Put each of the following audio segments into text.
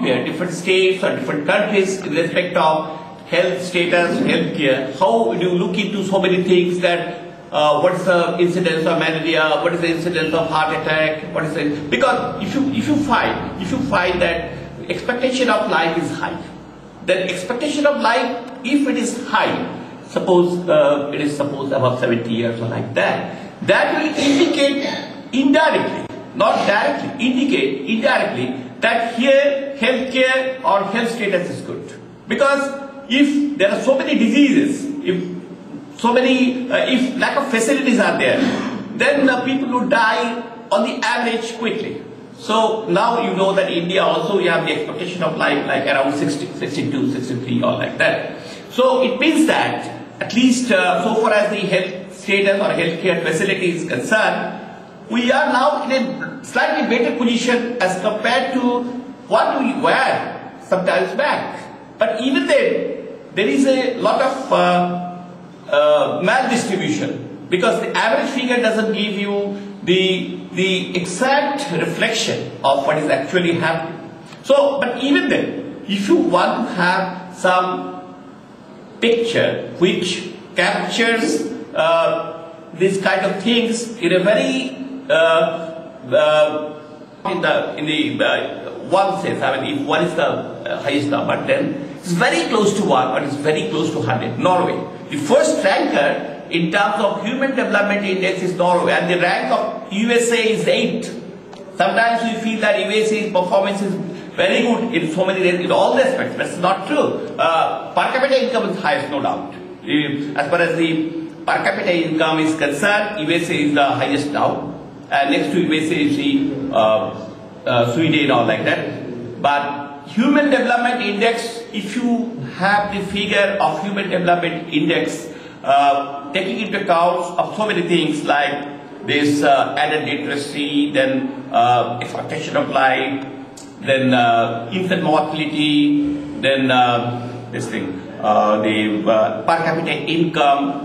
compare different states or different countries in respect of health status, healthcare, how do you look into so many things that what is the incidence of malaria, what is the incidence of heart attack, what is the, because if you find that expectation of life is high, then expectation of life, if it is high, suppose it is above 70 years or like that, that will indicate indirectly, not directly, indicate indirectly that here healthcare or health status is good. Because if there are so many diseases, if lack of facilities are there, then people will die on the average quickly. So now you know that India also, you have the expectation of life like around 60, 62, 63 or like that. So it means that at least so far as the health status or healthcare facility is concerned, we are now in a slightly better position as compared to what we were sometimes back. But even then, there is a lot of maldistribution, because the average figure doesn't give you the exact reflection of what is actually happening. So, but even then, if you want to have some picture which captures these kind of things in a very in the one sense, I mean, if one is the highest number, then it's very close to 1 or it's very close to 100. Norway, the first ranker in terms of Human Development Index is Norway, and the rank of USA is 8. Sometimes we feel that USA's performance is very good in so many, in all the aspects. That's not true. Per capita income is highest, no doubt. As far as the per capita income is concerned, USA is the highest now. And next to USA is the Sweden or like that. But Human Development Index, if you have the figure of Human Development Index, taking into account of so many things like this added literacy, then expectation of life, then infant mortality, then this thing, the per capita income,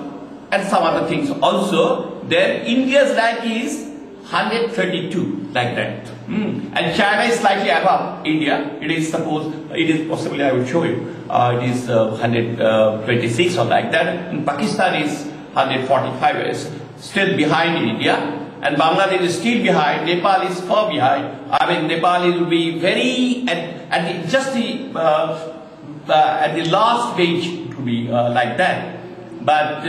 and some other things also, then India's rank is 132, like that. And China is slightly above India. It is possibly, I will show you, it is 126 or like that. And Pakistan is 145, is still behind India. And Bangladesh is still behind. Nepal is far behind. I mean, Nepal will be very at the last page to be like that. But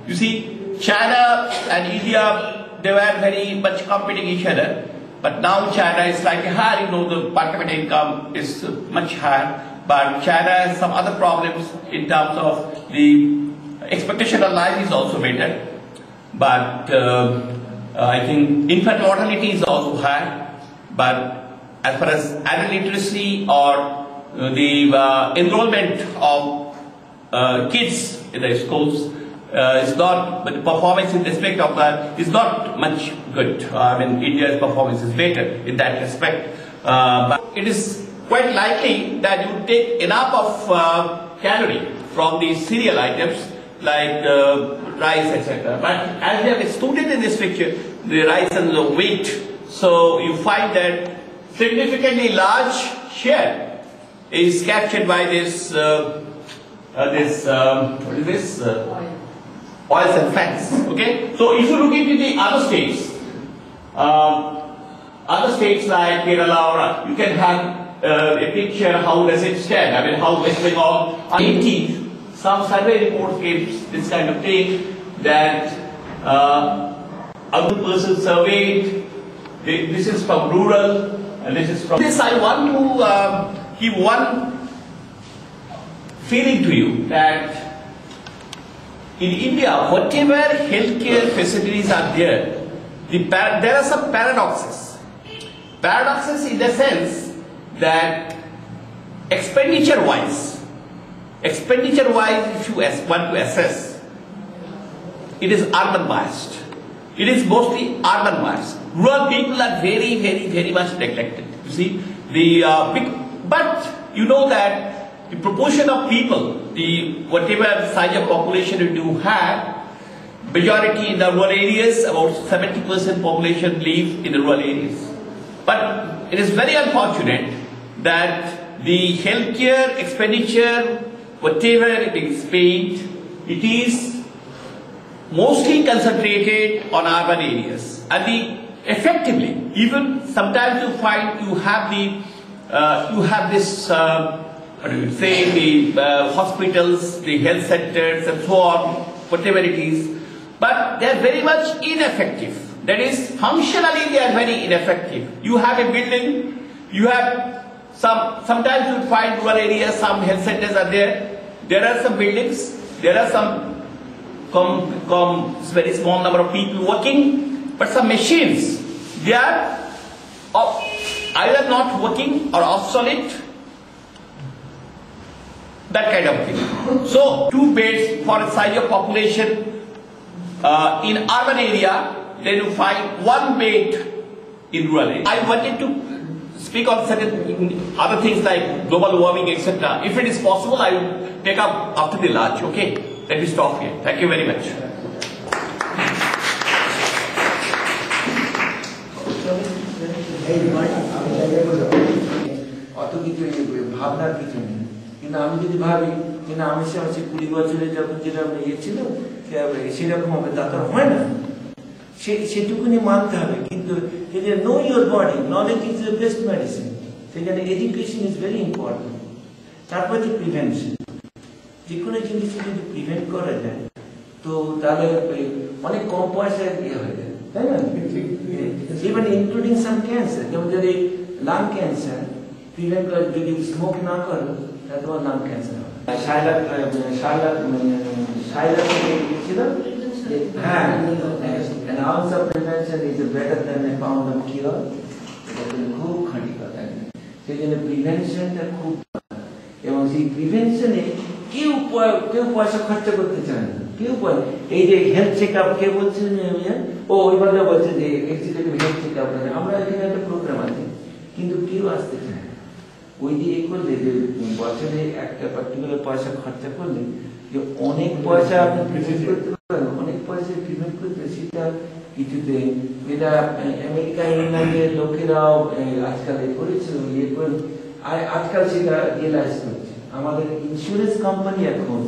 you see, China and India, they were very much competing each other. But now China is slightly higher. You know, the per capita income is much higher. But China has some other problems in terms of the expectation of life is also better. But I think infant mortality is also high. But as far as adult literacy or the enrollment of kids in the schools is not, but the performance in respect of that is not much good. I mean, India's performance is better in that respect. But it is quite likely that you take enough of calorie from the cereal items like rice, etc. But as we have excluded in this picture the rice and the wheat, so you find that significantly large share is captured by this what is this? Oils and fats. Okay. So if you look into the other states like Kerala, you can have a picture how does it stand. I mean, how West Bengal 80. Some survey reports gives this kind of thing that other person surveyed. This is from rural, and this is from this. I want to give one feeling to you that in India, whatever healthcare facilities are there, there are some paradoxes. Paradoxes in the sense that expenditure-wise, if you want to assess, it is urban biased. It is mostly urban biased. Rural people are very, very, very much neglected. You see, but you know that the proportion of people, whatever size of population you do have, majority in the rural areas, about 70% population live in the rural areas. But it is very unfortunate that the healthcare expenditure, whatever it is paid, it is mostly concentrated on urban areas, and effectively, even sometimes you find you have this what do you say, the hospitals, the health centers, and so on, whatever it is, but they are very much ineffective. That is, functionally they are very ineffective. You have a building, you have sometimes you find rural areas, some health centers are there. There are some buildings, there are some very small number of people working, but some machines, they are either not working or obsolete, that kind of thing. So 2 beds for a size of population in urban area, then you find 1 bed in rural area. I wanted to speak on certain other things like global warming, etc. If it is possible, I will take up after the lunch. Okay, let me stop here. Thank you very much. অত কিছু ভাবনার কিছু নেই, কিন্তু আমি যদি ভাবি যে না আমি 20 বছরে যখন যেটা ছিল সেরকম হবে, তা তো হয় না। সেটুকুনি মানতে হবে, কিন্তু no your body, knowledge is the best medicine. সেখানে এডুকেশন ইজ ভেরি ইম্পর্টেন্ট। তারপর যে প্রিভেনশন, যে কোনো জিনিসকে যদি প্রিভেন্ট করা যায় তো তাহলে অনেক কম পয়সায় হয়ে যায়, তাই না? ইভেন ইনক্লুডিং সাম ক্যান্সার, যেমন যদি লাং ক্যান্সার প্রিভেন্ট করে, যদি স্মোক না করো তাহলে তোমার লাং ক্যান্সার হবে। হ্যাঁ, an ounce of prevention is better than a pound of cure. এটা খুব খাঁটি কথা। সেই জন্য প্রিভেনশনটা খুব, এবং সেই প্রিভেনশনে কেউ পয়সা খরচা করতে চায় না, কেউ এই যে হেলথ চেক আপ, কে বলছেন ওইভাবে বলছে যে এক্সিকিউটিভ হেলথ চেক আপ, আমরা এখানে একটা প্রোগ্রাম আছে, কিন্তু কেউ আসতে চায় না। ওই যে করলে যে বছরে একটা পার্টিকুলার পয়সা খরচা করলে যে অনেক পয়সা আপনি প্রিভেন্ট করতে পারেন, অনেক পয়সা প্রিভেন্ট করতে, সেটা কিছুতে এটা আমেরিকা ইংল্যান্ডের লোকেরাও আজকাল করেছিল, আজকাল সেটা রিয়েলাইজ করছে। আমাদের ইন্স্যুরেন্স কোম্পানি এখন